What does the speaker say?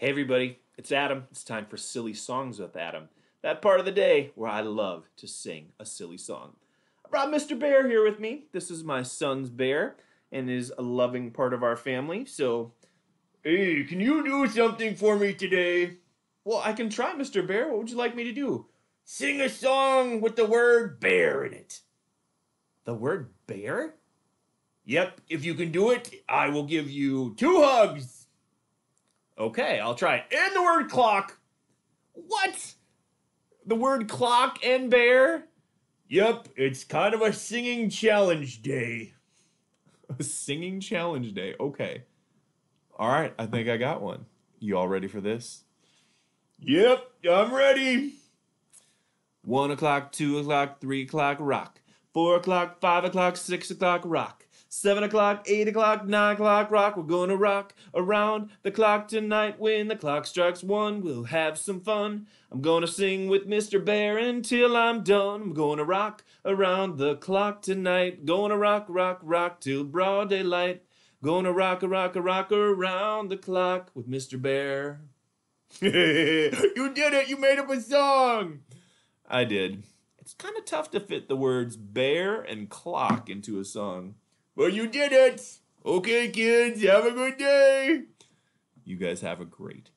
Hey everybody, it's Adam. It's time for Silly Songs with Adam. That part of the day where I love to sing a silly song. I brought Mr. Bear here with me. This is my son's bear and is a loving part of our family. So, hey, can you do something for me today? Well, I can try, Mr. Bear. What would you like me to do? Sing a song with the word bear in it. The word bear? Yep, if you can do it, I will give you 2 hugs. Okay, I'll try it. And the word clock. What? The word clock and bear? Yep, it's kind of a singing challenge day. A singing challenge day. Okay. All right, I think I got one. You all ready for this? Yep, I'm ready. 1 o'clock, 2 o'clock, 3 o'clock, rock. 4 o'clock, 5 o'clock, 6 o'clock, rock. 7 o'clock, 8 o'clock, 9 o'clock, rock. We're gonna rock around the clock tonight. When the clock strikes 1, we'll have some fun. I'm gonna sing with Mr. Bear until I'm done. I'm gonna rock around the clock tonight. Gonna rock, rock, rock till broad daylight. Gonna rock, rock, rock around the clock with Mr. Bear. You did it! You made up a song! I did. It's kind of tough to fit the words bear and clock into a song. Well, you did it! Okay, kids, have a good day! You guys have a great